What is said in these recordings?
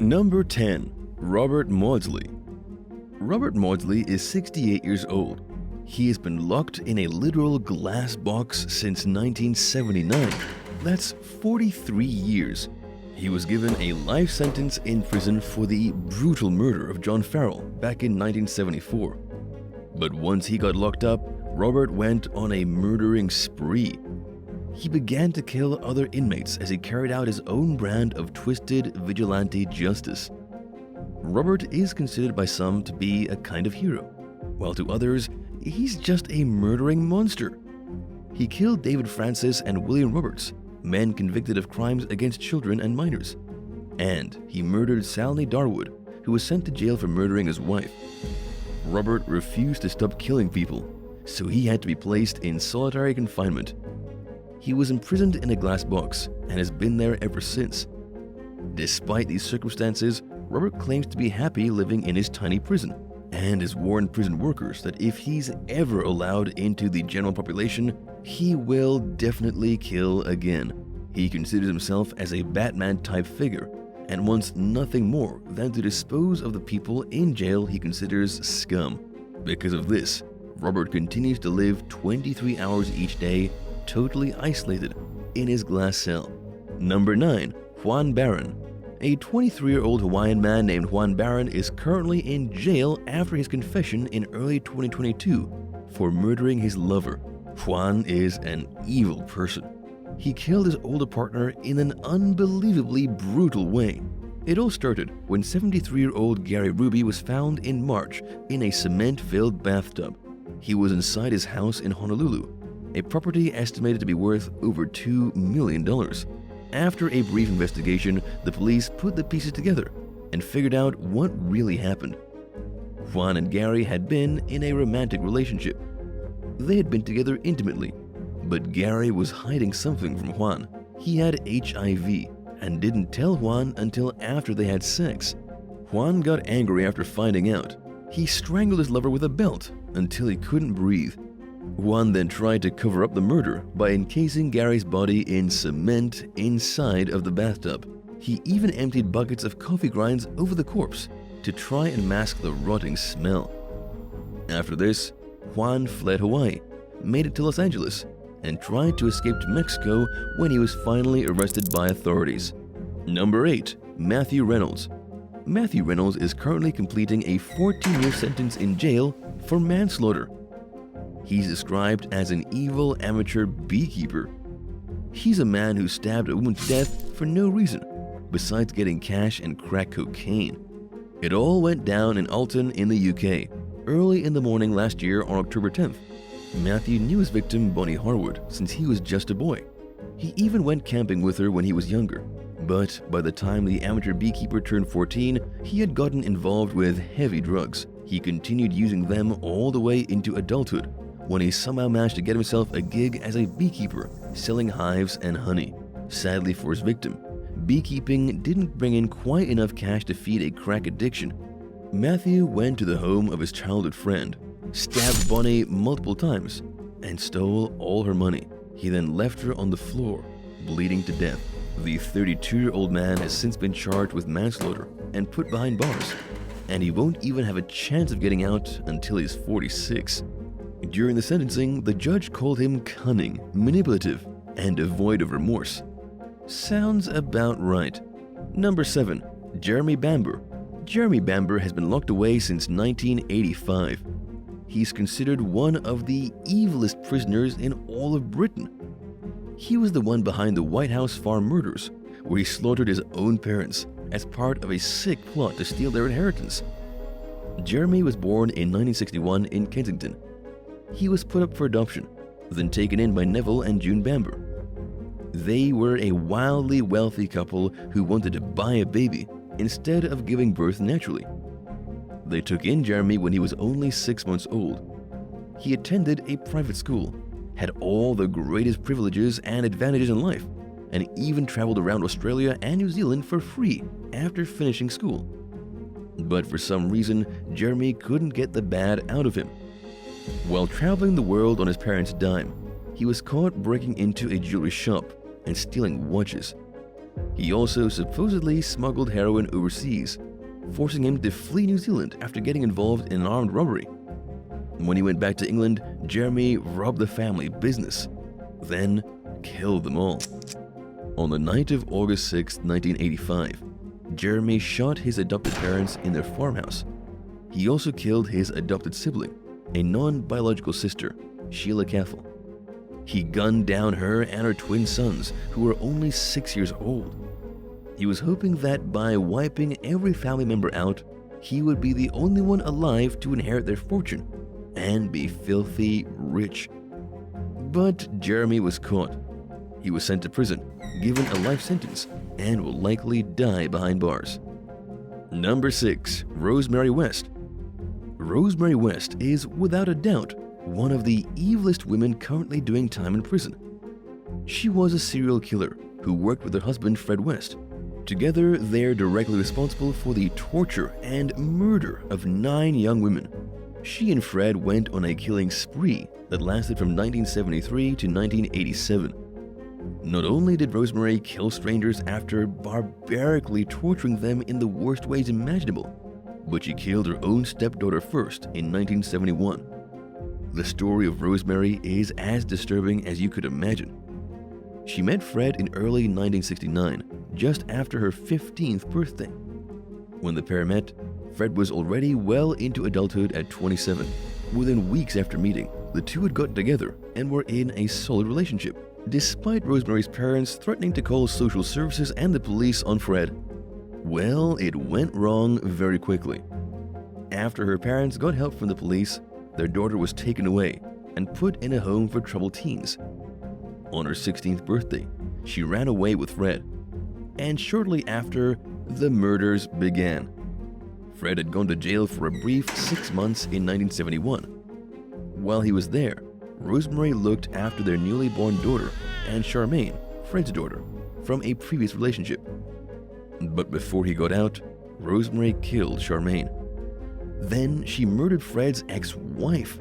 Number 10. Robert Mosley. Robert Mosley is 68 years old. He has been locked in a literal glass box since 1979. That's 43 years. He was given a life sentence in prison for the brutal murder of John Farrell back in 1974. But once he got locked up, Robert went on a murdering spree. He began to kill other inmates as he carried out his own brand of twisted vigilante justice. Robert is considered by some to be a kind of hero, while to others, he's just a murdering monster. He killed David Francis and William Roberts, men convicted of crimes against children and minors. And he murdered Salney Darwood, who was sent to jail for murdering his wife. Robert refused to stop killing people, so he had to be placed in solitary confinement. He was imprisoned in a glass box and has been there ever since. Despite these circumstances, Robert claims to be happy living in his tiny prison and has warned prison workers that if he's ever allowed into the general population, he will definitely kill again. He considers himself as a Batman-type figure and wants nothing more than to dispose of the people in jail he considers scum. Because of this, Robert continues to live 23 hours each day, totally isolated in his glass cell. Number 9. Juan Baron. A 23-year-old Hawaiian man named Juan Baron is currently in jail after his confession in early 2022 for murdering his lover. Juan is an evil person. He killed his older partner in an unbelievably brutal way. It all started when 73-year-old Gary Ruby was found in March in a cement-filled bathtub. He was inside his house in Honolulu, a property estimated to be worth over $2 million. After a brief investigation, the police put the pieces together and figured out what really happened. Juan and Gary had been in a romantic relationship. They had been together intimately, but Gary was hiding something from Juan. He had HIV and didn't tell Juan until after they had sex. Juan got angry after finding out. He strangled his lover with a belt until he couldn't breathe. Juan then tried to cover up the murder by encasing Gary's body in cement inside of the bathtub. He even emptied buckets of coffee grinds over the corpse to try and mask the rotting smell. After this, Juan fled Hawaii, made it to Los Angeles, and tried to escape to Mexico when he was finally arrested by authorities. Number 8. Matthew Reynolds. Matthew Reynolds is currently completing a 14-year sentence in jail for manslaughter. He's described as an evil amateur beekeeper. He's a man who stabbed a woman to death for no reason, besides getting cash and crack cocaine. It all went down in Alton in the UK, early in the morning last year on October 10th. Matthew knew his victim, Bonnie Harwood, since he was just a boy. He even went camping with her when he was younger. But by the time the amateur beekeeper turned 14, he had gotten involved with heavy drugs. He continued using them all the way into adulthood, when he somehow managed to get himself a gig as a beekeeper, selling hives and honey. Sadly for his victim, beekeeping didn't bring in quite enough cash to feed a crack addiction. Matthew went to the home of his childhood friend, stabbed Bonnie multiple times, and stole all her money. He then left her on the floor, bleeding to death. The 32-year-old man has since been charged with manslaughter and put behind bars, and he won't even have a chance of getting out until he's 46. During the sentencing, the judge called him cunning, manipulative, and devoid of remorse. Sounds about right. Number 7. Jeremy Bamber. Jeremy Bamber has been locked away since 1985. He's considered one of the evilest prisoners in all of Britain. He was the one behind the White House farm murders, where he slaughtered his own parents as part of a sick plot to steal their inheritance. Jeremy was born in 1961 in Kensington. He was put up for adoption, then taken in by Neville and June Bamber. They were a wildly wealthy couple who wanted to buy a baby instead of giving birth naturally. They took in Jeremy when he was only 6 months old. He attended a private school, had all the greatest privileges and advantages in life, and even traveled around Australia and New Zealand for free after finishing school. But for some reason, Jeremy couldn't get the bad out of him. While traveling the world on his parents' dime, he was caught breaking into a jewelry shop and stealing watches. He also supposedly smuggled heroin overseas, forcing him to flee New Zealand after getting involved in an armed robbery. When he went back to England, Jeremy robbed the family business, then killed them all. On the night of August 6, 1985, Jeremy shot his adopted parents in their farmhouse. He also killed his adopted sibling, a non-biological sister, Sheila Caffel. He gunned down her and her twin sons, who were only 6 years old. He was hoping that by wiping every family member out, he would be the only one alive to inherit their fortune and be filthy rich. But Jeremy was caught. He was sent to prison, given a life sentence, and will likely die behind bars. Number 6. Rosemary West. Rosemary West is, without a doubt, one of the evilest women currently doing time in prison. She was a serial killer who worked with her husband Fred West. Together, they're directly responsible for the torture and murder of 9 young women. She and Fred went on a killing spree that lasted from 1973 to 1987. Not only did Rosemary kill strangers after barbarically torturing them in the worst ways imaginable, but she killed her own stepdaughter first in 1971. The story of Rosemary is as disturbing as you could imagine. She met Fred in early 1969, just after her 15th birthday. When the pair met, Fred was already well into adulthood at 27. Within weeks after meeting, the two had gotten together and were in a solid relationship, despite Rosemary's parents threatening to call social services and the police on Fred. Well, it went wrong very quickly. After her parents got help from the police, their daughter was taken away and put in a home for troubled teens. On her 16th birthday, she ran away with Fred, and shortly after, the murders began. Fred had gone to jail for a brief 6 months in 1971. While he was there, Rosemary looked after their newly born daughter and Charmaine, Fred's daughter, from a previous relationship. But before he got out, Rosemary killed Charmaine. Then she murdered Fred's ex-wife.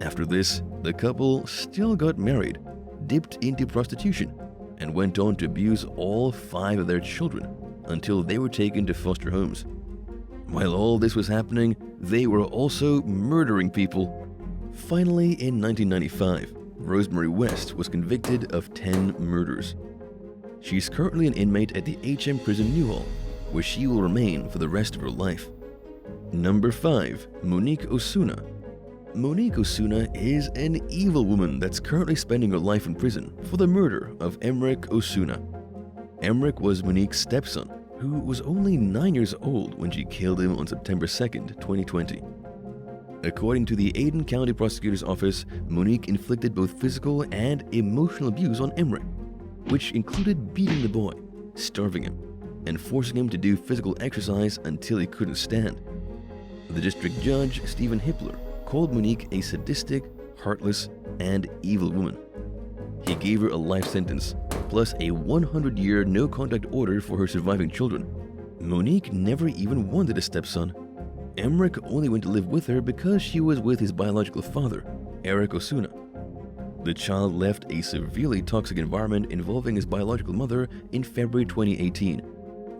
After this, the couple still got married, dipped into prostitution, and went on to abuse all 5 of their children until they were taken to foster homes. While all this was happening, they were also murdering people. Finally, in 1995, Rosemary West was convicted of 10 murders. She's currently an inmate at the HM Prison Newhall, where she will remain for the rest of her life. Number 5. Monique Osuna. Monique Osuna is an evil woman that's currently spending her life in prison for the murder of Emmerich Osuna. Emmerich was Monique's stepson, who was only 9 years old when she killed him on September 2nd, 2020. According to the Aden County Prosecutor's Office, Monique inflicted both physical and emotional abuse on Emmerich, which included beating the boy, starving him, and forcing him to do physical exercise until he couldn't stand. The district judge, Stephen Hippler, called Monique a sadistic, heartless, and evil woman. He gave her a life sentence, plus a 100-year no-contact order for her surviving children. Monique never even wanted a stepson. Emmerich only went to live with her because she was with his biological father, Eric Osuna. The child left a severely toxic environment involving his biological mother in February 2018,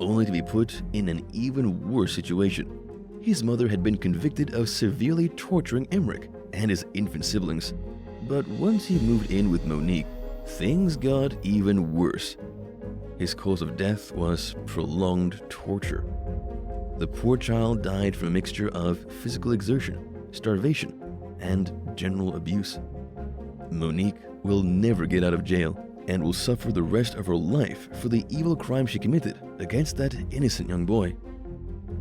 only to be put in an even worse situation. His mother had been convicted of severely torturing Emmerich and his infant siblings. But once he moved in with Monique, things got even worse. His cause of death was prolonged torture. The poor child died from a mixture of physical exertion, starvation, and general abuse. Monique will never get out of jail and will suffer the rest of her life for the evil crime she committed against that innocent young boy.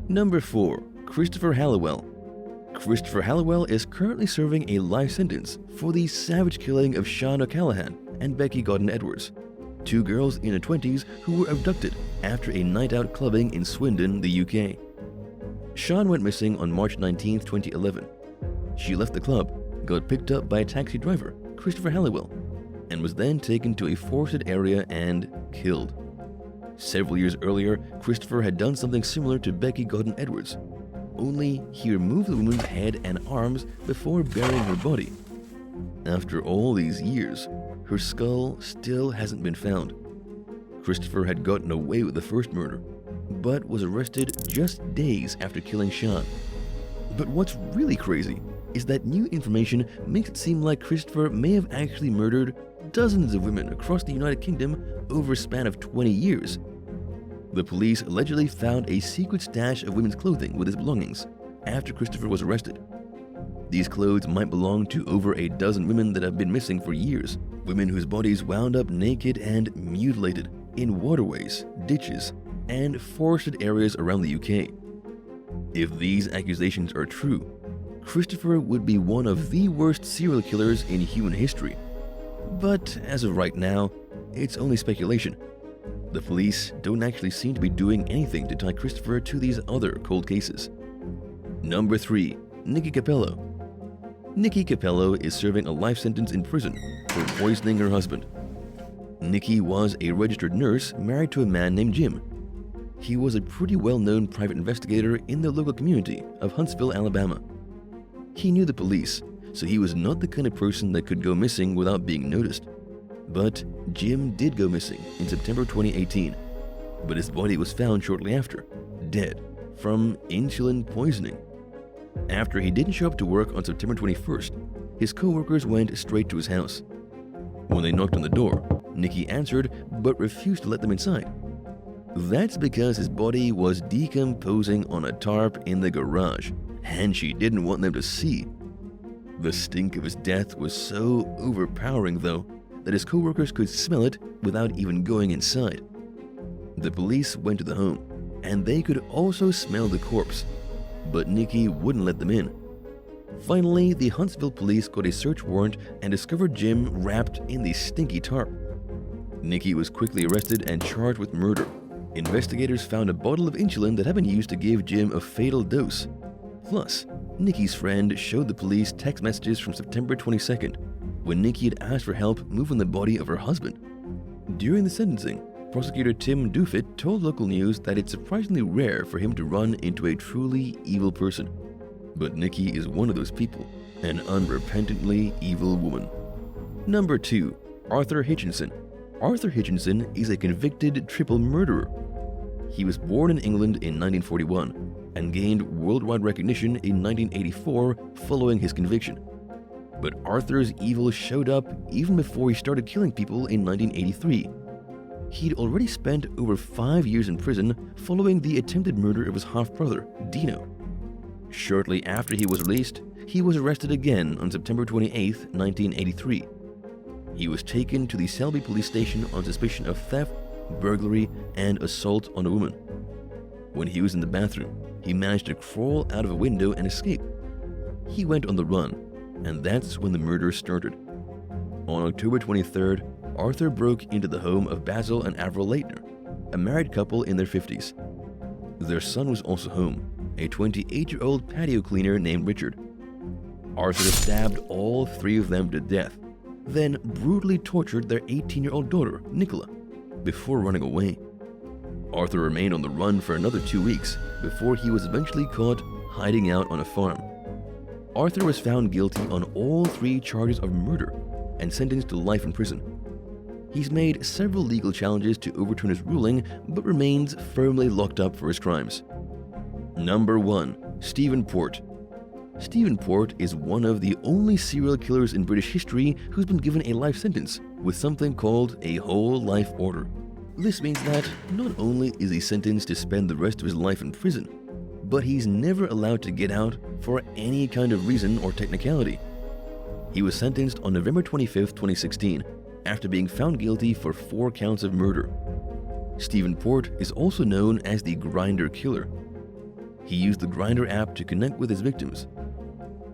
Number 4. Christopher Halliwell. Christopher Halliwell is currently serving a life sentence for the savage killing of Sean O'Callaghan and Becky Godden-Edwards, 2 girls in their 20s who were abducted after a night out clubbing in Swindon, the UK. Sean went missing on March 19, 2011. She left the club, got picked up by a taxi driver, Christopher Halliwell, and was then taken to a forested area and killed. Several years earlier, Christopher had done something similar to Becky Godden-Edwards, only he removed the woman's head and arms before burying her body. After all these years, her skull still hasn't been found. Christopher had gotten away with the first murder, but was arrested just days after killing Sean. But what's really crazy is that new information makes it seem like Christopher may have actually murdered dozens of women across the United Kingdom over a span of 20 years. The police allegedly found a secret stash of women's clothing with his belongings after Christopher was arrested. These clothes might belong to over a dozen women that have been missing for years, women whose bodies wound up naked and mutilated in waterways, ditches, and forested areas around the UK. If these accusations are true, Christopher would be one of the worst serial killers in human history. But as of right now, it's only speculation. The police don't actually seem to be doing anything to tie Christopher to these other cold cases. Number 3. Nikki Cappello. Nikki Cappello is serving a life sentence in prison for poisoning her husband. Nikki was a registered nurse married to a man named Jim. He was a pretty well-known private investigator in the local community of Huntsville, Alabama. He knew the police, so he was not the kind of person that could go missing without being noticed. But Jim did go missing in September 2018, but his body was found shortly after, dead, from insulin poisoning. After he didn't show up to work on September 21st, his co-workers went straight to his house. When they knocked on the door, Nikki answered but refused to let them inside. That's because his body was decomposing on a tarp in the garage, and she didn't want them to see. The stink of his death was so overpowering, though, that his co-workers could smell it without even going inside. The police went to the home, and they could also smell the corpse, but Nikki wouldn't let them in. Finally, the Huntsville police got a search warrant and discovered Jim wrapped in the stinky tarp. Nikki was quickly arrested and charged with murder. Investigators found a bottle of insulin that had been used to give Jim a fatal dose. Plus, Nikki's friend showed the police text messages from September 22nd, when Nikki had asked for help moving the body of her husband. During the sentencing, prosecutor Tim Duffitt told local news that it's surprisingly rare for him to run into a truly evil person. But Nikki is one of those people, an unrepentantly evil woman. Number 2. Arthur Hutchinson. Arthur Hutchinson is a convicted triple murderer. He was born in England in 1941 and gained worldwide recognition in 1984 following his conviction. But Arthur's evil showed up even before he started killing people in 1983. He'd already spent over 5 years in prison following the attempted murder of his half-brother, Dino. Shortly after he was released, he was arrested again on September 28, 1983. He was taken to the Selby police station on suspicion of theft, burglary, and assault on a woman. When he was in the bathroom, he managed to crawl out of a window and escape. He went on the run, and that's when the murder started. On October 23rd, Arthur broke into the home of Basil and Avril Leitner, a married couple in their 50s. Their son was also home, a 28-year-old patio cleaner named Richard. Arthur stabbed all 3 of them to death, then brutally tortured their 18-year-old daughter, Nicola, before running away. Arthur remained on the run for another 2 weeks before he was eventually caught hiding out on a farm. Arthur was found guilty on all 3 charges of murder and sentenced to life in prison. He's made several legal challenges to overturn his ruling, but remains firmly locked up for his crimes. Number 1. Stephen Port. Stephen Port is one of the only serial killers in British history who's been given a life sentence with something called a whole life order. This means that not only is he sentenced to spend the rest of his life in prison, but he's never allowed to get out for any kind of reason or technicality. He was sentenced on November 25, 2016, after being found guilty for 4 counts of murder. Stephen Port is also known as the Grindr Killer. He used the Grindr app to connect with his victims.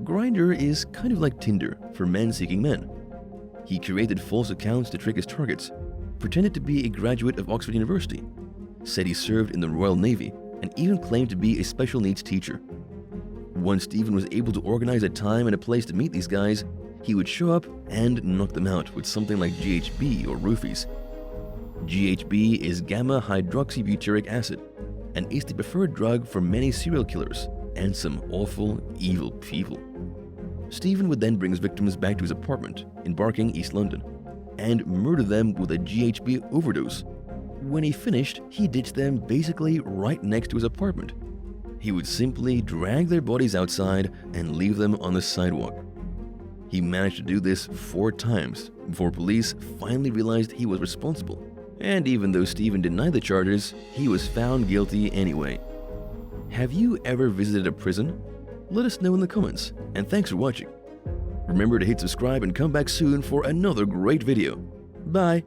Grindr is kind of like Tinder for men seeking men. He created false accounts to trick his targets, pretended to be a graduate of Oxford University, said he served in the Royal Navy, and even claimed to be a special needs teacher. Once Stephen was able to organize a time and a place to meet these guys, he would show up and knock them out with something like GHB or roofies. GHB is gamma hydroxybutyric acid and is the preferred drug for many serial killers and some awful, evil people. Stephen would then bring his victims back to his apartment in Barking, East London, and murder them with a GHB overdose. When he finished, he ditched them basically right next to his apartment. He would simply drag their bodies outside and leave them on the sidewalk. He managed to do this 4 times before police finally realized he was responsible. And even though Stephen denied the charges, he was found guilty anyway. Have you ever visited a prison? Let us know in the comments, and thanks for watching. Remember to hit subscribe and come back soon for another great video. Bye!